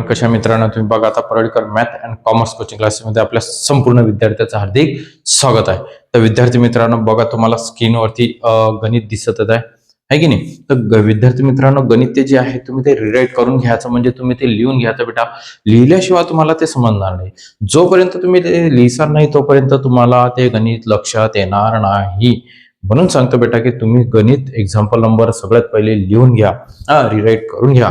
कशा मित्रांनो, तुम्ही बघा आता परोळकर मॅथ अँड कॉमर्स कोचिंग क्लासेसमध्ये आपल्या संपूर्ण विद्यार्थ्यांचं हार्दिक स्वागत आहे. तर विद्यार्थी मित्रांनो बघा, तुम्हाला स्क्रीनवरती गणित दिसतच आहे की नाही. तर विद्यार्थी मित्रांनो, गणित ते जे आहे तुम्ही ते रिराईट करून घ्यायचं, म्हणजे तुम्ही ते लिहून घ्यायचं बेटा. लिहिल्याशिवाय तुम्हाला ते समजणार नाही. जोपर्यंत तुम्ही ते लिहिणार नाही तोपर्यंत तुम्हाला ते गणित लक्षात येणार नाही. म्हणून सांगतो बेटा की तुम्ही गणित एक्झाम्पल नंबर सगळ्यात पहिले लिहून घ्या, रिराईट करून घ्या.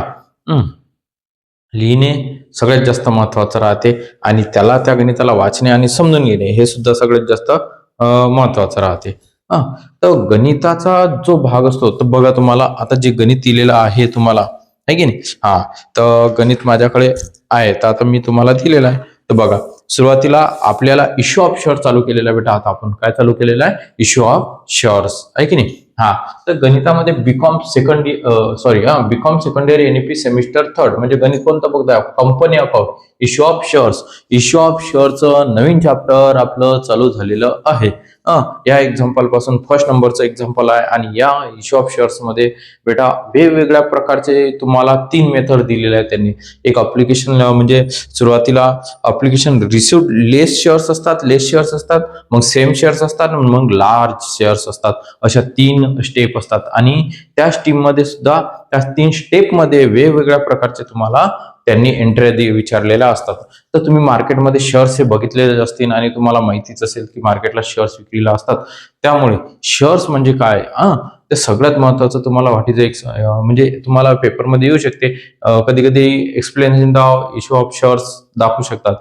लिहिणे सगळ्यात जास्त महत्वाचं राहते आणि त्या गणिताला वाचणे आणि समजून घेणे हे सुद्धा सगळ्यात जास्त महत्वाचं राहते. तर गणिताचा जो भाग असतो, तर बघा तुम्हाला आता जे गणित दिलेलं आहे तुम्हाला, आहे की नाही. तर गणित माझ्याकडे आहे, तर आता मी तुम्हाला दिलेलं आहे. तर बघा, सुरुवातीला आपल्याला इश्यू ऑफ शेअर चालू केलेला बेटा. आता आपण काय चालू केलेलं आहे? इश्यू ऑफ शेअर्स, आहे की नाही. तर गणितामध्ये BCom second year NEP semester third म्हणजे गणित कोणतं बघताय? Company account, issue of shares. Issue of शेअरचं नवीन चॅप्टर आपलं चालू झालेलं आहे. या एक्झाम्पल पासून फर्स्ट नंबरचं एक्झाम्पल आहे आणि या इश्यू ऑफ शेअर्स मध्ये बेटा वेगवेगळ्या प्रकारचे तुम्हाला 3 मेथड दिलेले आहेत त्यांनी. एक अप्लिकेशन, म्हणजे सुरुवातीला अप्लिकेशन रिसिव्ड लेस शेअर्स असतात, मग सेम शेअर्स असतात, मग लार्ज शेअर्स असतात. अशा 3 स्टेप असतात आणि त्या स्टेपमध्ये सुद्धा त्या 3 स्टेपमध्ये वेगवेगळ्या प्रकारचे तुम्हाला त्यांनी एंट्री विचारलेल्या असतात. तर तुम्ही मार्केटमध्ये शेअर्स हे बघितलेले असतील आणि तुम्हाला माहितीच असेल की मार्केटला शेअर्स विक्रीला असतात. त्यामुळे शेअर्स म्हणजे काय, ते सगळ्यात महत्वाचं तुम्हाला वाटायचं म्हणजे तुम्हाला पेपरमध्ये येऊ शकते. कधी कधी एक्सप्लेनेशन इश्यू ऑफ शेअर्स दाखवू शकतात.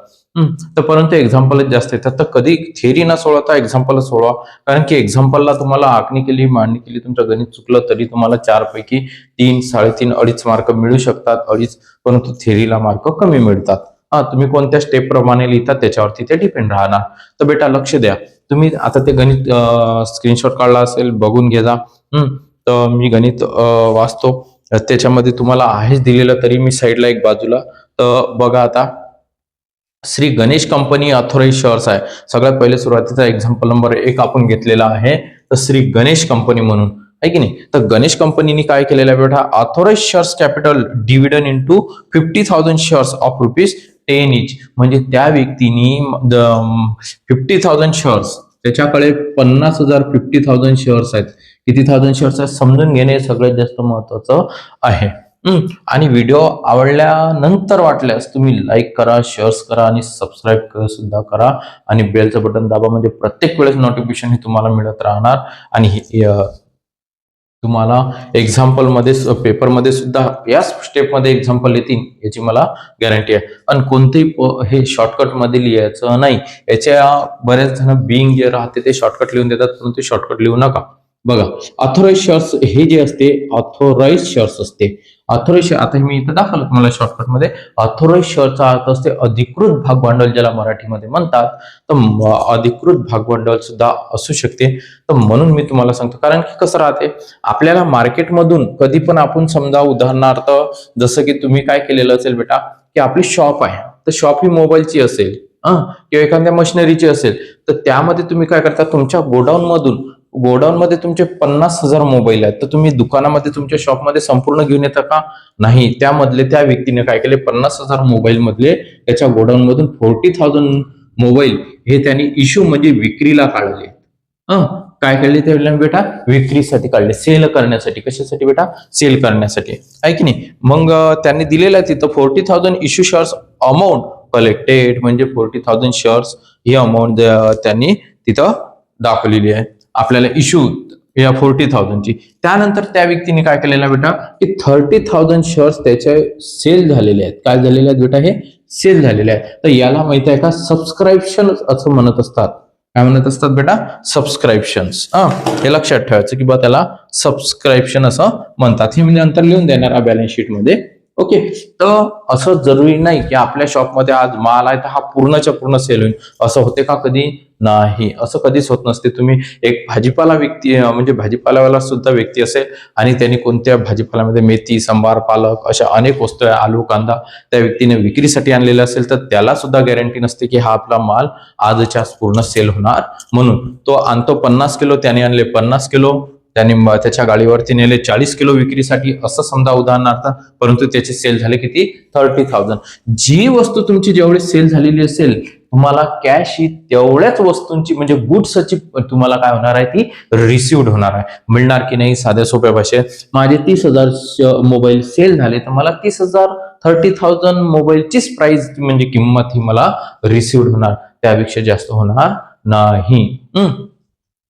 तर परंतु एक्झाम्पलच जास्त येतात. तर कधी थेअरी न सोडवता एक्झाम्पल सोडवा, कारण की एक्झाम्पलला तुम्हाला आखणी केली, मांडणी केली, तुमचं गणित चुकलं तरी तुम्हाला 4 पैकी 3, 3.5, 2.5 मार्क मिळू शकतात. 2.5, परंतु थेअरीला मार्क कमी मिळतात. तुम्ही कोणत्या स्टेप प्रमाणे लिहितात त्याच्यावरती ते डिपेंड राहणार. तर बेटा लक्ष द्या. तुम्ही आता ते गणित स्क्रीनशॉट काढला असेल, बघून घ्या. तर मी गणित वाचतो. त्याच्यामध्ये तुम्हाला आहेच दिलेलं, तरी मी साईडला एक बाजूला. तर बघा, आता Shri Ganesh company authorise shares आहे. सगळ्यात पहिले सुरुवातीचा एक्झाम्पल नंबर 1 आपण घेतलेला आहे. तर श्री गणेश कंपनी म्हणून, आहे की नाही. तर गणेश कंपनीने काय केलेलं आहे बेटा? Authorise shares capital divided into 50,000 shares of ₹10 each. म्हणजे त्या व्यक्तीने 50,000 शेअर्स, त्याच्याकडे 50,000 50,000 शेअर्स आहेत. किती थाउजंड शेअर्स आहेत समजून घेणे सगळ्यात जास्त महत्वाचं आहे. आणि व्हिडिओ आवडल्यानंतर वाटल्यास तुम्ही लाईक करा, शेअर्स करा आणि सबस्क्राईब सुद्धा करा आणि बेलचं बटन दाबा, म्हणजे प्रत्येक वेळेस नोटिफिकेशन हे तुम्हाला मिळत राहणार. आणि तुम्हाला एक्झाम्पल मध्ये पेपरमध्ये सुद्धा याच स्टेपमध्ये एक्झाम्पल येतील याची मला गॅरंटी आहे. आणि कोणतेही हे शॉर्टकट मध्ये लिहायचं नाही. याच्या बरेच जण बिंग जे राहते ते शॉर्टकट लिहून देतात, परंतु शॉर्टकट लिहू नका. बघा, ऑथोराइज शेअर्स हे जे असते, ऑथोराइज शेअर्स असते. ऑथोराइज, आता मी इथं दाखवलं तुम्हाला शॉर्टकट मध्ये. ऑथोराइज शेअरचा अर्थ असते अधिकृत भाग भांडवल, ज्याला मराठीमध्ये म्हणतात. तर अधिकृत भाग भांडवल सुद्धा असू शकते. तर म्हणून मी तुम्हाला सांगतो, कारण की कसं राहते, आपल्याला मार्केटमधून कधी पण आपण समजा, उदाहरणार्थ जसं की तुम्ही काय केलेलं असेल बेटा, की आपली शॉप आहे, तर शॉप ही मोबाईलची असेल किंवा एखाद्या मशिनरीची असेल, तर त्यामध्ये तुम्ही काय करता, तुमच्या गोडाऊन मध्ये तुमचे 50,000 मोबाईल आहेत. तर तुम्ही दुकानामध्ये तुमच्या शॉपमध्ये संपूर्ण घेऊन येता का? नाही. त्यामधले त्या व्यक्तीने काय केले, 50,000 मोबाईल मधले त्याच्या गोडाऊन मधून 40,000 मोबाईल हे त्यांनी इश्यू म्हणजे विक्रीला काढले. काय केले ते बेटा? विक्रीसाठी काढले, सेल करण्यासाठी. कशासाठी बेटा? सेल करण्यासाठी, आहे की नाही. मग त्यांनी दिलेलं आहे तिथं 40,000 इश्यू शेअर्स अमाऊंट कलेक्टेड, म्हणजे 40,000 शेअर्स ही अमाऊंट त्यांनी तिथं दाखवलेली आहे आपल्याला, इश्यू या 40,000 ची. त्यानंतर त्या व्यक्तीने काय केलेलं बेटा, की 30,000 शेअर्स त्याचे सेल झालेले आहेत. काय झालेले आहेत बेटा? हे सेल झालेले आहेत. तर याला माहिती आहे का, सबस्क्राईप्शन असं म्हणत असतात. काय म्हणत असतात बेटा? सबस्क्राईप्शन्स. हे लक्षात ठेवायचं की बा त्याला सबस्क्राईप्शन असं म्हणतात. हे मी नंतर लिहून देणार बॅलन्स शीट मध्ये. ओके. तर असं जरुरी नाही की आपल्या शॉपमध्ये आज माल आहे तर हा पूर्णच्या पूर्ण सेल होईल. असं होते का कधी? नाही, असं कधीच होत नसते. तुम्ही एक भाजीपाला व्यक्ती, म्हणजे भाजीपाल्यावाला सुद्धा व्यक्ती असेल आणि त्यांनी कोणत्या भाजीपाल्यामध्ये मेथी, सांबार, पालक अशा अनेक वस्तू, आलू, कांदा त्या व्यक्तीने विक्रीसाठी आणलेला असेल, तर त्याला सुद्धा गॅरंटी नसते की हा आपला माल आजच्या पूर्ण सेल होणार. म्हणून तो आणतो 50 किलो, त्याने आणले 50 किलो, त्याच्या गाडीवरती नेले 40 किलो विक्रीसाठी असं समजा उदाहरणार्थ, परंतु त्याचे सेल झाले किती 30,000. जी वस्तू तुमची जेवढी सेल झालेली असेल तुम्हाला कॅश ही तेवढ्याच वस्तूंची म्हणजे गुड्सची तुम्हाला काय होणार आहे ती रिसिव्ड होणार आहे. मिळणार की नाही साध्या सोप्या भाषेत, माझे 30,000 मोबाईल सेल झाले तर मला 30,000 मोबाईलचीच प्राइस म्हणजे किंमत ही मला रिसिव्ड होणार, त्यापेक्षा जास्त होणार नाही.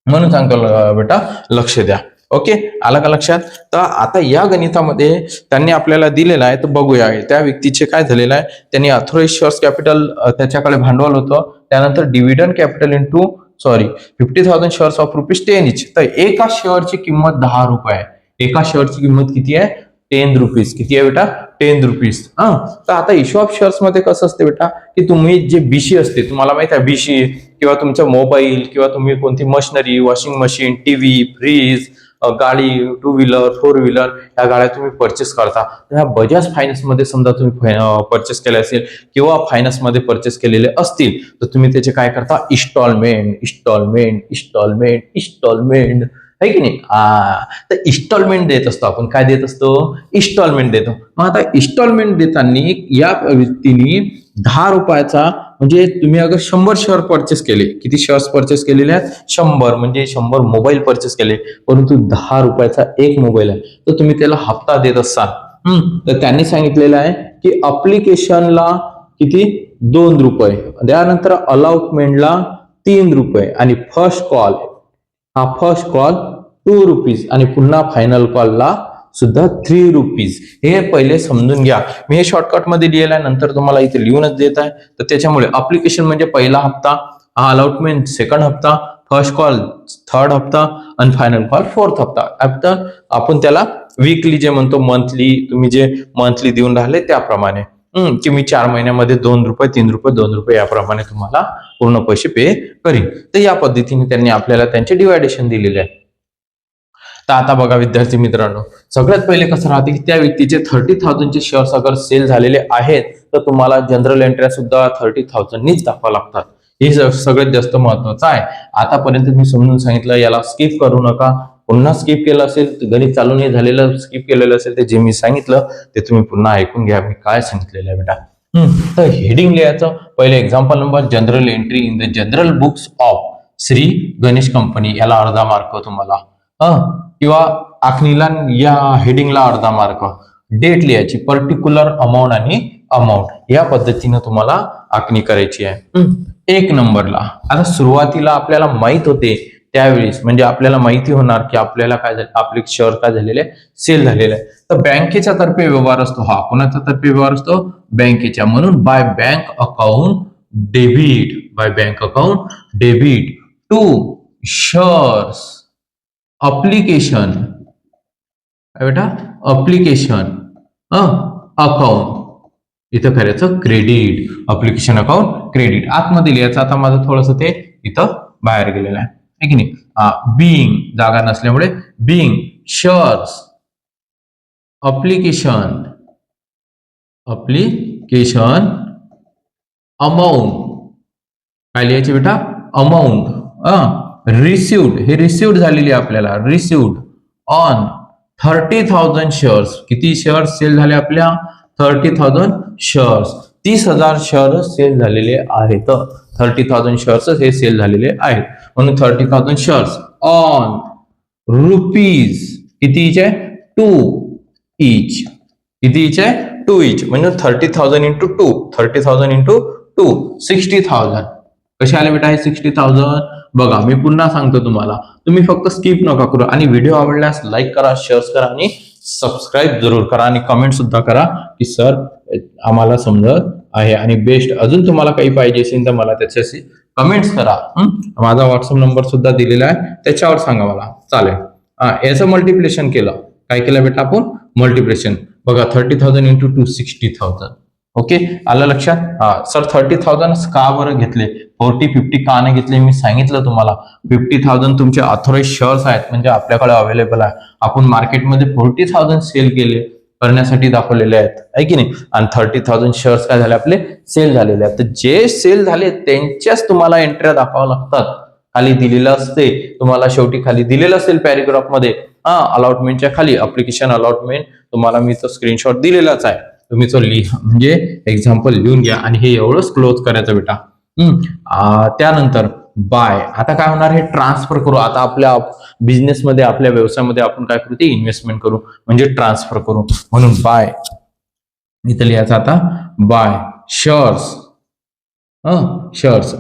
म्हणून सांगतो बेटा लक्ष द्या. ओके, आलं का लक्षात? तर आता या गणितामध्ये त्यांनी आपल्याला दिलेलं आहे तर बघूया त्या व्यक्तीचे काय झालेलं आहे. त्यांनी ऑथराइज्ड शेअर्स कॅपिटल त्याच्याकडे भांडवल होतं, त्यानंतर dividend capital into 50,000 shares of ₹10 इच. तर एका शेअरची किंमत 10 रुपये आहे. एका शेअरची किंमत किती आहे 10 रुपीज. किती आहे बेटा 10 रुपीज. तर आता इश्यू ऑफ शेअर्स मध्ये कसं असते बेटा की तुम्ही जे बीसी असते तुम्हाला माहित आहे बीसी किंवा तुमचा मोबाईल किंवा तुम्ही कोणती machinery washing machine TV fridge गाडी 2 व्हीलर 4 व्हीलर या गाड्या तुम्ही परचेस करता. ह्या बजाज फायनान्स मध्ये समजा तुम्ही परचेस केले असेल किंवा फायनान्स मध्ये परचेस केलेले असतील तर तुम्ही त्याचे काय करता इन्स्टॉलमेंट इन्स्टॉलमेंट इन्स्टॉलमेंट इन्स्टॉलमेंट आहे की नाही. तर इन्स्टॉलमेंट देत असतो आपण. काय देत असतो इन्स्टॉलमेंट देतो. मग आता इन्स्टॉलमेंट देताना या व्यक्तीने 10 रुपयाचा म्हणजे तुम्ही अगर 100 शेअर परचेस केले, किती शेअर्स परचेस केलेले आहेत 100 म्हणजे 100 मोबाईल परचेस केले, परंतु 10 रुपयाचा एक मोबाईल आहे तर तुम्ही त्याला हप्ता देत असाल. तर त्यांनी सांगितलेलं आहे की अप्लिकेशनला किती 2 रुपये, त्यानंतर अलॉटमेंटला 3 रुपये आणि फर्स्ट कॉल 2 रुपीज आणि पुन्हा फायनल कॉलला सुद्धा 3 रुपीज. हे पहिले समजून घ्या. मी हे शॉर्टकट मध्ये लिहिलं आहे, नंतर तुम्हाला इथे लिहूनच देत आहे. तर त्याच्यामुळे अप्लिकेशन म्हणजे पहिला हप्ता, अलॉटमेंट सेकंड हप्ता, फर्स्ट कॉल थर्ड हप्ता आणि फायनल कॉल फोर्थ हप्ता. आता आपण त्याला वीकली जे म्हणतो मंथली, तुम्ही जे मंथली देऊन राहिले त्याप्रमाणे की मी 4 महिन्यामध्ये 2 रुपये 3 रुपये 2 रुपये याप्रमाणे तुम्हाला पूर्ण पैसे पे करीन. तर या पद्धतीने त्यांनी आपल्याला त्यांचे डिवायडेशन दिलेले आहे. तर आता बघा विद्यार्थी मित्रांनो, सगळ्यात पहिले कसं राहते की त्या व्यक्तीचे 30,000 चे शेअर्स अगर सेल झालेले आहेत तर तुम्हाला जनरल एंट्री सुद्धा 30,000 नीच दाखवा लागतात. हे सगळ्यात जास्त महत्वाचं आहे. आतापर्यंत मी समजून सांगितलं, याला स्किप करू नका. पुन्हा स्किप केलं असेल, गणित चालू नाही झालेलं स्किप केलेलं असेल, ते जे मी सांगितलं ते तुम्ही पुन्हा ऐकून घ्या मी काय सांगितलेलं आहे बेटा. तर हेडिंग लिहायचं. पहिले example number general entry in the general books of Shri Ganesh company, याला अर्धा मार्क तुम्हाला. किंवा आखणीला या हेडिंगला अर्धा मार्क. डेट लिहायची, पर्टिक्युलर अमाऊंट आणि अमाऊंट या पद्धतीने तुम्हाला आखणी करायची आहे. 1 नंबरला आता सुरुवातीला आपल्याला माहित होते त्यावेळेस म्हणजे आपल्याला माहिती होणार की आपल्याला काय झालं, आपले शेअर काय झालेले सेल झालेले आहे. तर बँकेच्या तर्फे व्यवहार असतो. हा कोणाचा तर्फे व्यवहार असतो बँकेच्या. म्हणून by bank account debit to shares application बेटा अप्लिकेशन अकाउंट इथं करायचं क्रेडिट. अप्लिकेशन अकाउंट क्रेडिट आतमध्ये लिहायचं. आता माझं थोडस ते इथं बाहेर गेलेलं आहे की नाही. बिंग जागा नसल्यामुळे बिंग शेअर्स अप्लिकेशन अमाऊंट काय लिहायचे बेटा अमाऊंट रिसिव्ड. हे रिसिव्ड झालेली आपल्याला रिसिव्ड ऑन 30,000 शेअर्स. किती शेअर्स सेल झाले आपल्या 30,000 शेअर्स. 30,000 शेअर्स सेल झालेले आहेत. 30,000 शेअर्स हे सेल झालेले आहेत. म्हणून 30,000 शेअर्स ऑन रुपीज कितीचे 2 इच. किती इच आहे 2 इच. म्हणजे 30,000 इंटू 2 30,000 इंटू 2 60,000. कसे आले बेटा हे 60,000. बघा मी पुन्हा सांगतो तुम्हाला, तुम्ही फक्त स्किप नका करू आणि व्हिडिओ आवडल्यास लाईक करा, शेअर करा आणि सबस्क्राईब जरूर करा आणि कमेंट सुद्धा करा की सर आम्हाला समजत आहे आणि बेस्ट. अजून तुम्हाला काही पाहिजे असेल तर मला त्याच्याशी कमेंट्स करा. माझा व्हॉट्सअप नंबर सुद्धा दिलेला आहे, त्याच्यावर सांगा मला चालेल. याचं मल्टिप्लिकेशन केलं. काय केलं बेटा आपण मल्टिप्लिकेशन. बघा 30,000 इंटू 2 60,000. ओके आलं लक्षात. सर 30,000 का बरं घेतले 40-50 का नाही घेतले मी सांगितलं तुम्हाला. 50,000 तुमचे ऑथराइज्ड शेअर्स आहेत म्हणजे आपल्याकडे अवेलेबल आहे. आपण मार्केटमध्ये 40,000 सेल केले करण्यासाठी दाखवलेले आहेत आहे की नाही. आणि 30,000 शेअर्स काय झाले आपले सेल झालेले आहेत. तर जे सेल झाले त्यांच्याच तुम्हाला एंट्र्या दाखवाव्या लागतात. खाली दिलेलं असते, तुम्हाला शेवटी खाली दिलेलं असेल पॅरेग्राफ मध्ये अलॉटमेंटच्या खाली अप्लिकेशन अलॉटमेंट तुम्हाला मी तो स्क्रीनशॉट दिलेलाच आहे, तुम्ही तो लिहा म्हणजे एक्झाम्पल लिहून घ्या आणि हे एवढंच क्लोज करायचं बेटा. त्यानंतर बाय, आता काय होणार हे ट्रान्सफर करू, आता आपल्या बिझनेसमध्ये आपल्या व्यवसायामध्ये आपण काय करू ते इन्व्हेस्टमेंट करू म्हणजे ट्रान्सफर करू, म्हणून बाय इथं लिहायचं आता by shares, shares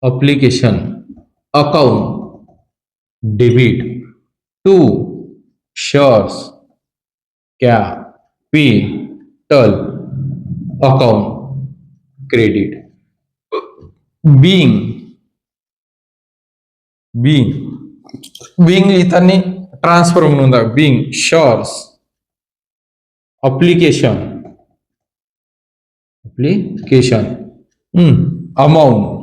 application account debit to shares capital account credit. Being लिहिताना ट्रान्सफर म्हणून दाखव, being shares application amount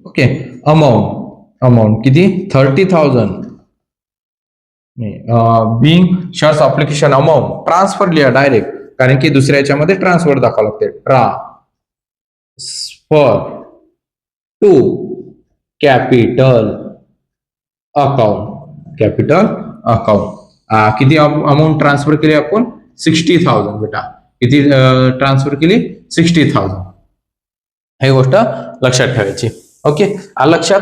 okay amount किती 30,000 being shares application amount transfer लिहा डायरेक्ट, कारण की दुसऱ्या याच्यामध्ये ट्रान्सफर दाखवावं लागते, ट्रान्सफर टू कॅपिटल अकाउंट किती अमाऊंट ट्रान्सफर केली आपण 60,000 बेटा, किती ट्रान्सफर केली 60,000, ही गोष्ट लक्षात ठेवायची. ओके लक्षात.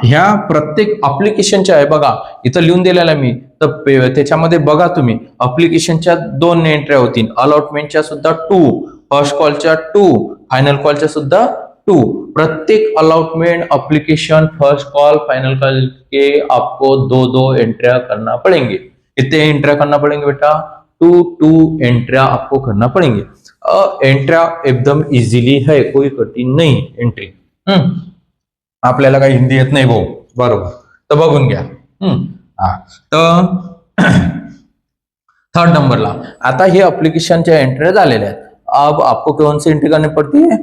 ह्या प्रत्येक अप्लिकेशनच्या आहे बघा इथं लिहून दिलेला मी, तर त्याच्यामध्ये बघा तुम्ही अप्लिकेशनच्या 2 एंट्र्या होतील, अलॉटमेंटच्या सुद्धा 2, फर्स्ट कॉलच्या 2, फायनल कॉलच्या सुद्धा 2. प्रत्येक allotment application first call final call के आपको 2 एंट्रिया करना पड़ेंगे. कितने एंट्रिया करना पड़ेंगे बेटा 2 एंट्रिया आपको करना पड़ेंगे. एंट्रिया एकदम इजीली है, कोई कठीण नहीं एंट्री. आपल्याला काही हिंदी येत नाही भाऊ, बरोबर, तर बघून घ्या. तर थर्ड नंबरला आता हे एप्लीकेशनच्या एंट्री झालेल्या आहेत. अब आपको कौन सी एंट्री करनी पड़ती है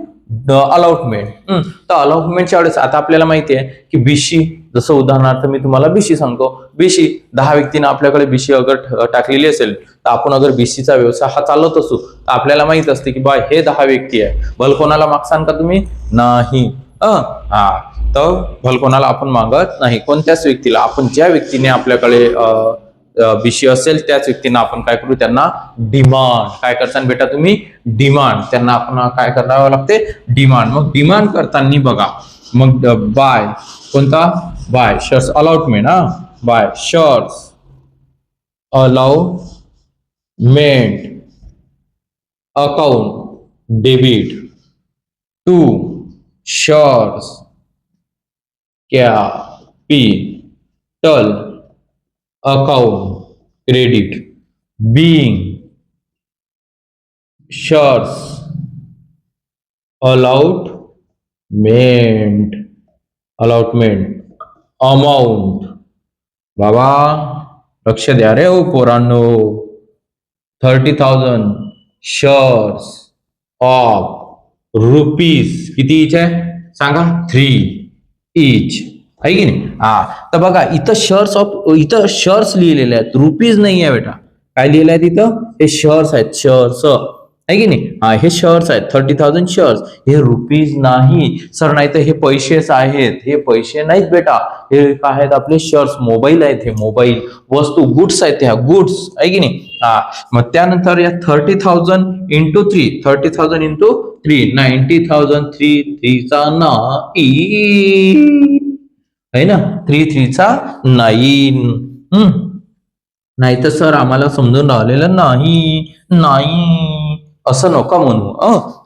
अलॉटमेंट. तर अलॉटमेंटच्या वेळेस आता आपल्याला माहिती आहे की बीसी, जसं उदाहरणार्थ मी तुम्हाला बीसी सांगतो, बीसी 10 व्यक्तींना आपल्याकडे बीसी अगर टाकलेली असेल तर आपण अगर बीसीचा व्यवसाय हा चालवत असू तर आपल्याला माहित असते की बा हे 10 व्यक्ती आहे, भल कोणाला मागसान का तुम्ही नाही. तर भल कोणाला आपण मागत नाही, कोणत्याच व्यक्तीला आपण ज्या व्यक्तीने आपल्याकडे बीसी असेल त्याच व्यक्तींना आपण काय करू, त्यांना डिमांड. काय करताना बेटा तुम्ही डिमांड, त्यांना आपण काय करावं लागते डिमांड. मग डिमांड करताना बघा मग बाय कोणता by shares allotment, by shares allotment account debit to shares capital account credit. Being shares allotment amount. बाबा लक्ष द्या रे ओ पोरांनो, 30,000 शेअर्स ऑफ रुपीज किती इच आहे सांगा 3 इच आहे की नाही. तर बघा इथं इथं शेअर्स लिहिलेले आहेत, रुपीज नाही आहे बेटा. काय लिहिलं आहे तिथं, हे शेअर्स आहेत, शेअर्स आहे की नाही. हे शेअर्स आहेत 30,000 शेअर्स, हे रुपीज नाही सर, नाही तर हे पैसेच आहेत, हे पैसे नाहीत बेटा, हे काय आहेत आपले शेअर्स, मोबाईल आहेत, हे मोबाईल वस्तू गुड्स आहेत, ह्या गुड्स आहे की नाही. मग त्यानंतर या 30,000 इंटू 3, 30,000 इंटू 3 90,000, 3 चा 9 आहे ना, 3 चा 9. नाही तर सर आम्हाला समजून राहिलेलं नाही असं नका म्हणू.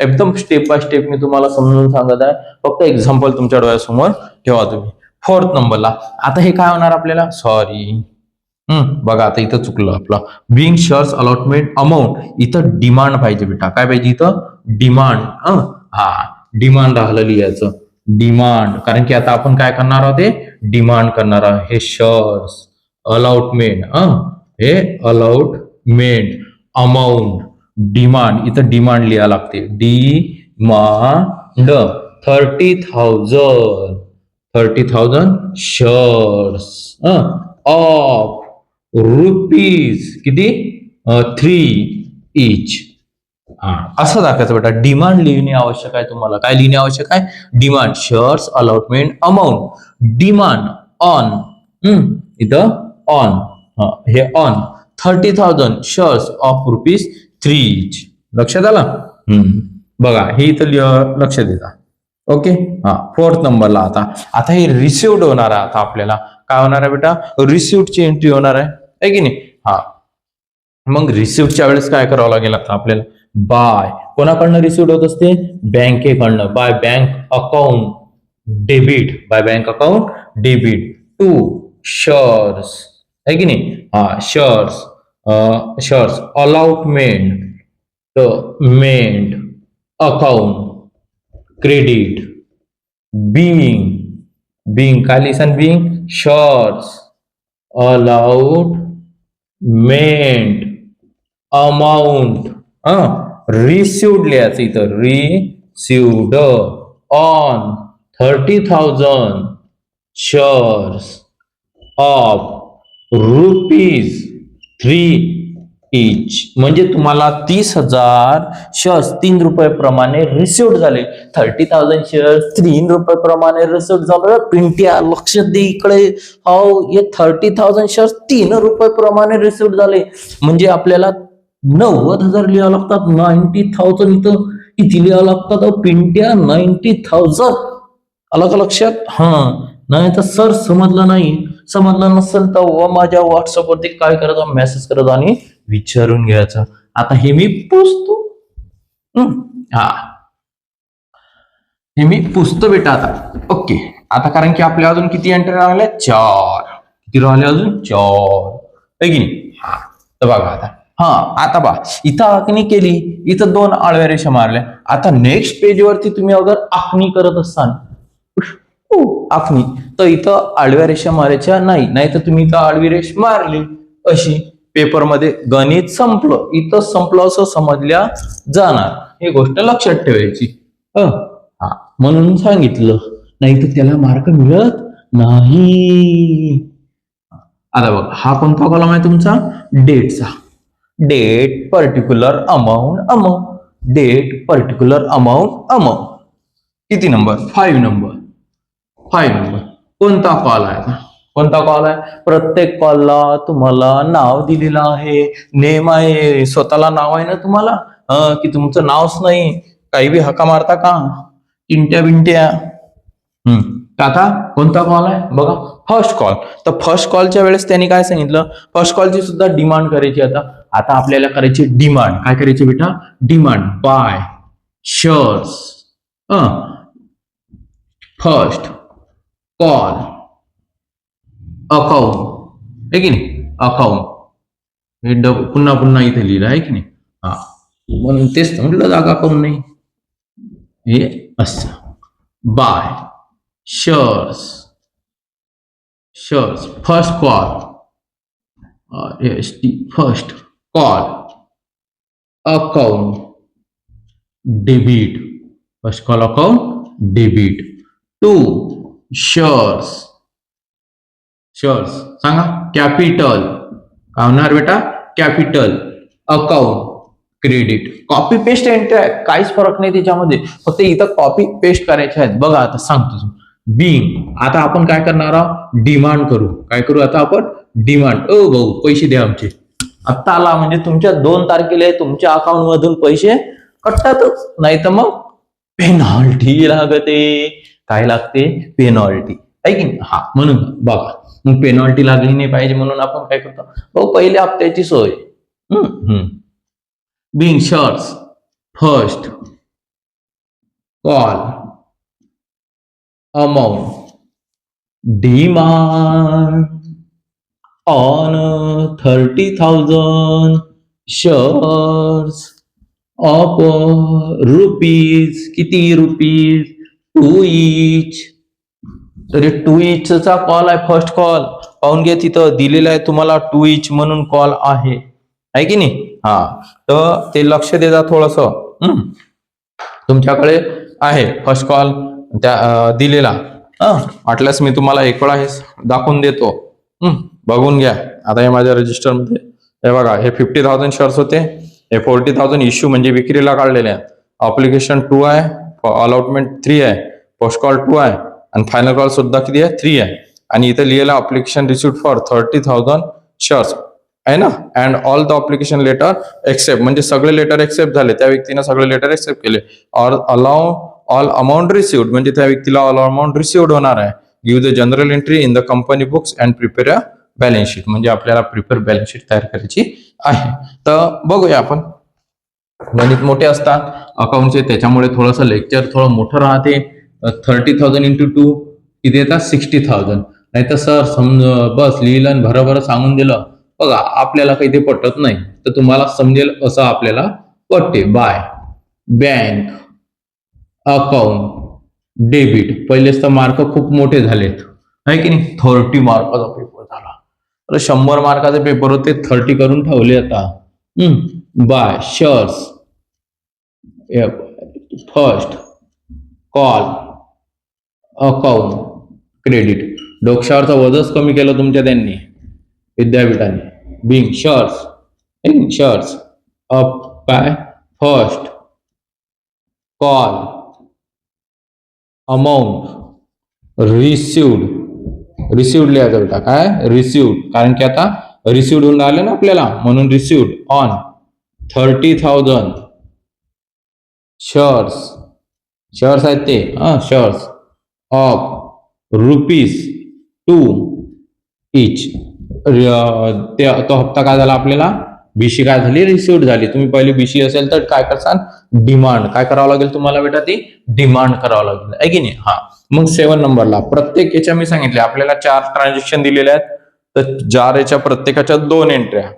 एकदम स्टेप बाय स्टेप मी तुम्हाला समजून सांगत आहे, फक्त एक्झाम्पल तुमच्या डोळ्यासमोर ठेवा तुम्ही. 4th नंबरला आता हे काय होणार आपल्याला, सॉरी बघा आता इथं चुकलं आपलं, बिंग शेअर्स अलॉटमेंट अमाऊंट, इथं डिमांड पाहिजे बेटा. काय पाहिजे इथं डिमांड. डिमांड राहिलं लिहायचं डिमांड, कारण की आता आपण काय करणार आहोत ते डिमांड करणार आहोत. हे शेअर्स अलॉटमेंट, हे अलॉटमेंट अमाऊंट डिमांड, इथं डिमांड लिहायला लागते, डिमांड 30,000 शेअर्स ऑफ रुपीज किती 3 इच. असं दाखवायचं बेटा. डिमांड लिहिणे आवश्यक आहे तुम्हाला. काय लिहिणे आवश्यक आहे? Demand. Shares allotment amount. Demand on. इथं ऑन. हे ऑन 30,000 शेअर्स ऑफ ₹3 इच. लक्षात आलं? बघा हे इथं लक्ष देता. ओके. फोर्थ नंबरला आता हे रिसिव्ड होणार आहे. आता आपल्याला काय होणार आहे बेटा? रिसिव्डची एंट्री होणार आहे की नाही? मग रिसिव्डच्या वेळेस काय करावं लागेल आता आपल्याला? बाय कोणाकडनं रिसिव्ड होत असते? बँकेकडनं. By bank account debit. By bank account debit to shares आहे की नाही? शेअर्स अलॉटमेंट मेंट अकाउंट क्रेडिट बिंग काय listen? Being shares allotment amount. Received लिहायचं इथं. Received on 30,000 shares of ₹3 each. म्हणजे तुम्हाला 30,000 शेअर्स ₹3 प्रमाणे रिसिव्ड झाले. 30,000 शेअर्स ₹3 प्रमाणे रिसिव्ड झालं. पिंट्या लक्ष दे इकडे. हे 30,000 शेअर्स ₹3 प्रमाणे रिसिव्ड झाले म्हणजे आपल्याला 90,000 लिहावं लागतात. 90,000 इथं किती लिहावं लागतात पिंट्या? 90,000. आलं का लक्षात? नाही तर सर समजलं नसेल तर माझ्या व्हॉट्सअपवरती काय करायचं? मेसेज करायचा आणि विचारून घ्यायचं. आता हे मी पुसतो. हे मी पुसतो बेटा आता. ओके. आता कारण की आपल्या अजून किती एंट्री राहिल्या? 4. किती राहिले अजून? 4 आहे की नाही? तर बघा आता बा इथं आखणी केली. इथं 2 आडव्या रेषा मारल्या. आता नेक्स्ट पेज वरती तुम्ही अगर आखणी करत असाल आखणी तर इथं आडव्या रेषा मारायच्या नाही तर तुम्ही इथं आडवी रेष मारली अशी. पेपरमध्ये गणित संपलं. इथं संपलं असं समजल्या जाणार. ही गोष्ट लक्षात ठेवायची. म्हणून सांगितलं. नाही तर त्याला मार्क मिळत नाही. आता बघा हा कोणता कॉलम आहे तुमचा? डेटचा. Date particular amount date particular amount. किती नंबर? 5 नंबर. कोणता कॉल आहे? प्रत्येक कॉलला तुम्हाला नाव दिलेलं आहे. नेम आहे. स्वतःला नाव आहे ना तुम्हाला? की तुमचं नावच नाही? काही बी हका मारता का? इंट्या बिंट्या. आता कोणता कॉल आहे बघा? First call. तर फर्स्ट कॉलच्या वेळेस त्यांनी काय सांगितलं? फर्स्ट कॉलची सुद्धा डिमांड करायची. आता आपल्याला करायची डिमांड. काय करायची बेटा? Demand by shares first call account आहे की नाही? अकाउंट हे पुन्हा इथे लिहिलं आहे की नाही? म्हणून तेच म्हटलं जागा करून नाही. हे असं by shares first call first call account debit. First call account debit to shares सांगा कॅपिटल. काय होणार बेटा? Capital account credit. Copy paste entry आहे. काहीच फरक नाही त्याच्यामध्ये. फक्त इथं कॉपी पेस्ट करायचे आहेत. बघा आता सांगतो. बिंग. आता आपण काय करणार आहोत? डिमांड करू. काय करू आता आपण? डिमांड. भाऊ पैसे द्या आमचे. आता आला म्हणजे तुमच्या 2 तारखेला तुमच्या अकाउंट मधून पैसे कटतातच. नाही तर मग पेनॉल्टी लागते. काय लागते? पेनॉल्टी आहे की नाही? म्हणून बघा मग पेनॉल्टी लागली नाही पाहिजे म्हणून आपण काय करतो? भाऊ पहिल्या हप्त्याची सोय. Being shares first call amount demand on 30,000 shares of rupees. किती रुपीज? 2 इच. तरी 2 इचचा कॉल आहे. फर्स्ट कॉल पाहून घ्या. तिथं दिलेलं आहे तुम्हाला 2 इच म्हणून कॉल आहे की नाही? तर ते लक्ष देता थोडस. तुमच्याकडे आहे फर्स्ट कॉल त्या दिलेला. वाटल्यास मी तुम्हाला एक वेळा हे दाखवून देतो. बघून घ्या. आता हे माझ्या रजिस्टर मध्ये हे बघा. हे 50,000 शेअर्स होते. हे 40,000 इश्यू म्हणजे विक्रीला काढलेले आहेत. अप्लिकेशन 2 आहे, अलॉटमेंट 3 आहे, पोस्ट कॉल 2 आहे आणि फायनल कॉल सुद्धा किती आहे 3 आहे. आणि इथे लिहिलेलं अप्लिकेशन रिसिव्ड फॉर 30,000 शेअर्स आहे ना. And all the application letter accept म्हणजे सगळे लेटर एक्सेप्ट झाले, त्या व्यक्तीने सगळे लेटर एक्सेप्ट केले. और अलाउ ऑल अमाऊंट रिसिव्ड म्हणजे त्या व्यक्तीला ऑल अमाऊंट रिसिव्ड होणार आहे. Give the general entry in the company books and prepare a balance sheet म्हणजे आपल्याला प्रिपेअर बॅलन्स शीट तयार करायची आहे. तर बघूया आपण. गणित मोठे असतात अकाउंटचे, त्याच्यामुळे थोडंसं लेक्चर थोडं मोठं राहते. 30,000 इंटू 2 किती येतात 60,000. नाही तर सर बस लिहिलं आणि भरभर सांगून दिलं बघा आपल्याला काही ते पटत नाही. तर तुम्हाला समजेल असं आपल्याला पटते. By bank account debit. पहिलेच तर मार्क खूप मोठे झालेत आहे की नाही. 30 मार्काचा पेपर झाला. तर 100 मार्काचे पेपर होते 30 करून ठेवले आता. By shares first call account credit. डोक्यावरचं वजच कमी केलं तुमच्या त्यांनी विद्यापीठाने. Being shares up by first call amount received लिहायचं बेटा. काय रिसिव्ड, कारण की आता रिसिव्ड होऊन आले ना आपल्याला म्हणून रिसिव्ड ऑन 30,000 शेअर्स आहेत ते शेअर्स ऑफ ₹2 इच. तो हप्ता काय झाला आपल्याला बीसी काय झाली रिसिव्ड झाली. तुम्ही पहिली बीसी असेल तर काय करसान डिमांड काय करावं लागेल तुम्हाला बेटा ती डिमांड करावं लागेल आहे की नाही. मग 7 नंबरला प्रत्येक याच्या मी सांगितले आपल्याला 4 ट्रान्झॅक्शन दिलेले आहेत. तर 4 याच्या प्रत्येकाच्या 2 एंट्र्या.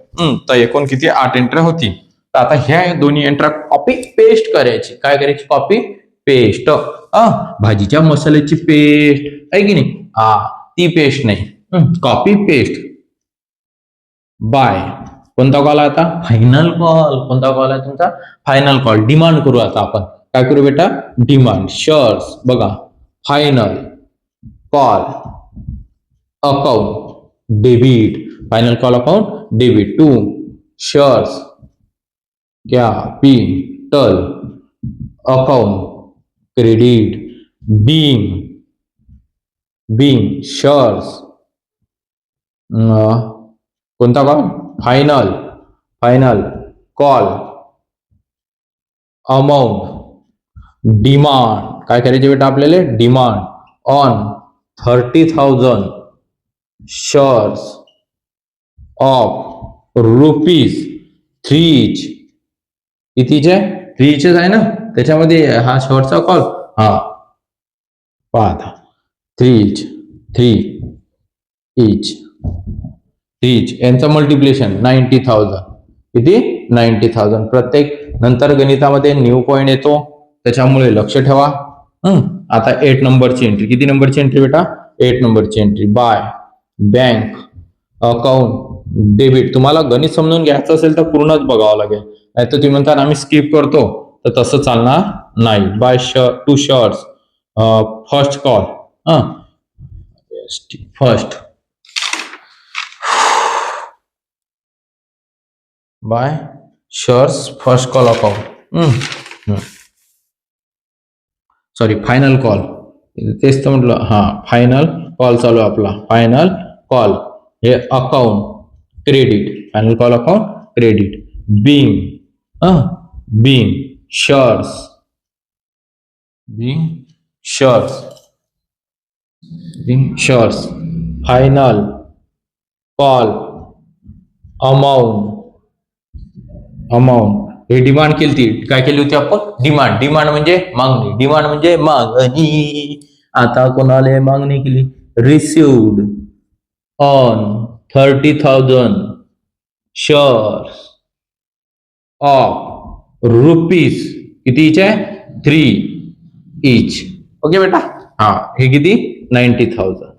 तर एकूण किती 8 एंट्र्या होती. तर आता ह्या दोन्ही एंट्र्या कॉपी पेस्ट करायची. काय करायची कॉपी पेस्ट. भाजीच्या मसाल्याची पेस्ट आहे की नाही. ती पेस्ट नाही कॉपी पेस्ट. बाय कोणता कॉल आहे आता फायनल कॉल. कोणता कॉल आहे तुमचा फायनल कॉल. डिमांड करू आता आपण. काय करू बेटा डिमांड शेअर्स बघा final call account debit. Final call account debit to shares capital account credit. Being shares कोणता call final call amount demand. काय करायचे बेटा आपल्याला demand on 30,000 shares of ₹3 each. कितीचे 3 इचेच आहे ना त्याच्यामध्ये हा शेवटचा कॉल. पाहा 3 इच यांचं मल्टिप्लिकेशन 90,000. किती 90,000. प्रत्येक नंतर गणितामध्ये न्यू पॉइंट येतो त्याच्यामुळे लक्ष ठेवा. आता 8 नंबरची एंट्री. किती नंबरची एंट्री बेटा 8 नंबरची entry. Bye bank account debit. तुम्हाला गणित समजून घ्यायचं असेल तर पूर्णच बघावं लागेल. नाही तर तुम्ही म्हणता आम्ही स्किप करतो तर तसं चालणार नाही. By to shares first call by shares first call account sorry final call. तेच तर म्हटलं फायनल कॉल चालू आपला. फायनल कॉल हे account credit. Final call account credit. Being shares final call amount. हे डिमांड केली. काय केली होती आपण डिमांड म्हणजे मागणी. आता कोणाला मागणी केली received on 30,000 shares of ₹. कितीचे 3 each. Okay बेटा. हे किती 90,000.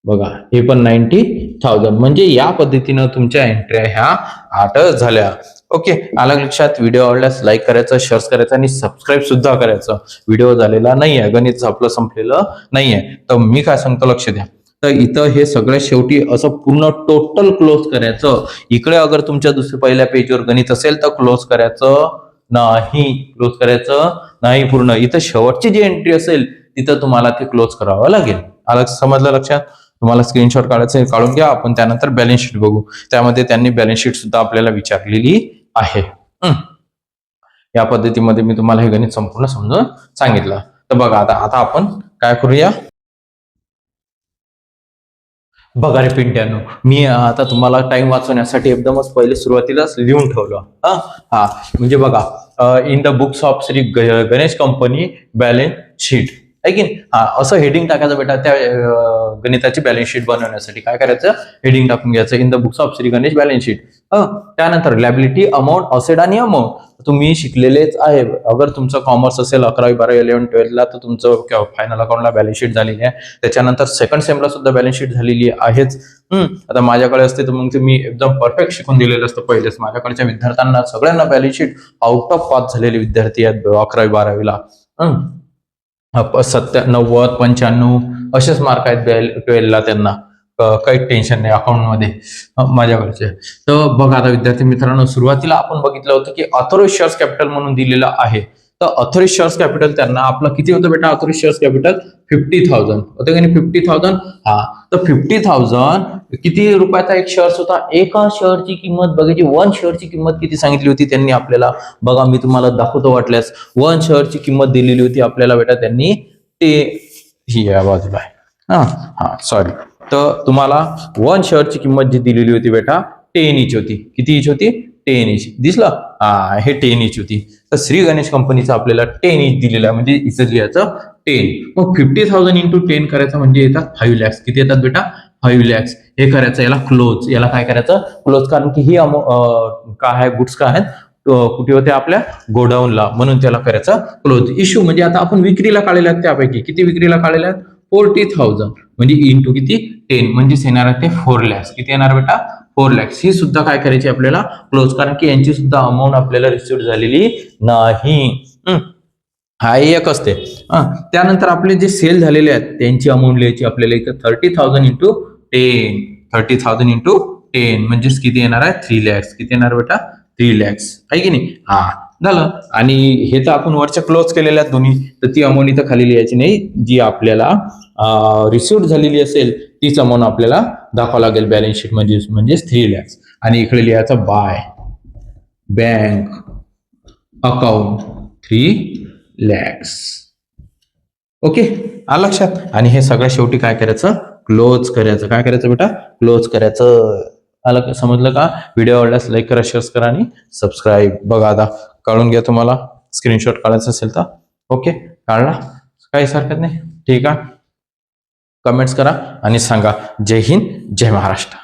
बघा हे पण 90,000. म्हणजे या पद्धतीनं तुमच्या एंट्र्या ह्या 8 झाल्या. ओके आलं लक्षात. व्हिडिओ आवडल्यास लाईक करायचं शेअर करायचं आणि सबस्क्राईब सुद्धा करायचं. व्हिडिओ झालेला नाहीये गणित आपलं संपलेलं नाहीये. तर मी काय सांगतो लक्ष द्या. तर इथं हे सगळ्यात शेवटी असं पूर्ण टोटल क्लोज करायचं. इकडे अगर तुमच्या पहिल्या पेजवर गणित असेल तर क्लोज करायचं नाही, क्लोज करायचं नाही पूर्ण. इथं शेवटची जी एंट्री असेल तिथं तुम्हाला ते क्लोज करावं लागेल. आलं समजलं लक्षात? तुम्हाला स्क्रीनशॉट काढायचं काढून घ्या. आपण त्यानंतर बॅलन्स शीट बघू. त्यामध्ये त्यांनी बॅलन्स शीट सुद्धा आपल्याला विचारलेली आहे. या पद्धतीमध्ये मी तुम्हाला हे गणित संपूर्ण समजून सांगितलं. तर बघा आता आपण काय करूया. बघा रे पिंट्यानो, मी आता तुम्हाला टाइम वाचवण्यासाठी एकदमच पहिले सुरुवातीलाच लिहून ठेवलं. हा म्हणजे बघा, in the books of Shri Ganesh company balance sheet आहे की असं हेडिंग टाकायचं बेटा. त्या गणिताची बॅलन्स शीट बनवण्यासाठी काय करायचं, हेडिंग टाकून घ्यायचं in the books of Shri Ganesh balance sheet. त्यानंतर लॅबिलिटी अमाऊंट असेट आणि अमाऊंट तुम्ही शिकलेलेच आहे. अगर तुमचं कॉमर्स असेल 11वी 12वी 11 12ला तर तुमचं फायनल अकाउंटला बॅलन्स शीट झालेली आहे. त्याच्यानंतर सेकंड सेमला सुद्धा बॅलन्स शीट झालेली आहेच. आता माझ्याकडे असते तर मग मी एकदम परफेक्ट शिकून दिलेलं असतं पहिलेच. माझ्याकडच्या विद्यार्थ्यांना सगळ्यांना balance sheet out of pass झालेले विद्यार्थी आहेत 11वी 12वीला. 90 95 असेच मार्क आहेत 12ला त्यांना. काही टेन्शन नाही अकाउंटमध्ये माझ्याकडचे. तर बघा आता विद्यार्थी मित्रांनो, सुरुवातीला आपण बघितलं होतं की ऑथोराइज्ड शेअर्स कॅपिटल म्हणून दिलेलं आहे. तर ऑथोराइज्ड शेअर्स कॅपिटल त्यांना आपलं किती होतं बेटा? ऑथोराइज्ड शेअर्स कॅपिटल 50,000 होतं की नाही? 50,000. तर 50,000 किती रुपयाचा एक शेअर्स होता? एका शेअरची किंमत बघायची. 1 शेअरची किंमत किती सांगितली होती त्यांनी आपल्याला? बघा मी तुम्हाला दाखवतो वाटल्यास. 1 शेअरची किंमत दिलेली होती आपल्याला बेटा त्यांनी. ते ही या बाजूला आहे. सॉरी. तर तुम्हाला 1 शेअरची किंमत जी दिलेली होती बेटा 10 इच होती. किती इच होती? 10 इच. दिसलं? हे 10 इच होती. तर श्री गणेश कंपनीचं आपल्याला 10 इच दिलेलं आहे, म्हणजे इथं लिहायचं 10. मग 50,000 इंटू 10 करायचं म्हणजे येतात 5 lakhs. किती येतात बेटा? 5 lakhs. हे करायचं याला क्लोज. याला काय करायचं? क्लोज. कारण की ही काय आहे, गुड्स काय आहेत कुठे होते? आपल्या गोडाऊनला, म्हणून त्याला करायचं क्लोज. इश्यू म्हणजे आता आपण विक्रीला काढलेले आहेत त्यापैकी किती विक्रीला काढलेले आहेत? 40,000 म्हणजे इंटू किती? 10 म्हणजेच येणार आहे ते 4 lakhs. किती येणार बेटा? 4 lakhs. ही सुद्धा काय करायची आपल्याला? क्लोज. कारण की यांची सुद्धा अमाऊंट आपल्याला रिसिव्ह झालेली नाही. हा एक असते. त्यानंतर आपले जे सेल झालेले आहेत त्यांची अमाऊंट लिहायची आपल्याला इथं 30,000 इंटू 10. 30,000 इंटू 10 म्हणजेच किती येणार आहे? 3 lakhs. किती येणार बेटा? 3 lakhs आहे की नाही? झालं. आणि हे तर आपण वरच्या क्लोज केलेल्या आहेत दोन्ही, तर ती अमाऊंट इथं खाली लिहायची नाही. जी आपल्याला रिसिव्ह झालेली असेल तीच अमाऊंट आपल्याला दाखवावं लागेल बॅलन्स शीट म्हणजेच 3 lakhs. आणि इकडे लिहायचं bye bank account 3 lakhs. Okay, आलं लक्षात? आणि हे सगळ्या शेवटी काय करायचं? क्लोज करायचं. काय करायचं बेटा? क्लोज करायचं. आलं? समजलं का? व्हिडिओ आवडल्यास लाईक करा, शेअर करा आणि सबस्क्राईब. बघा आता काढून घ्या. तुम्हाला स्क्रीनशॉट काढायचा असेल तर ओके, काढला, काही हरकत नाही. ठीक आहे. कमेंट्स करा आणि सांगा. जय हिंद, जय महाराष्ट्र.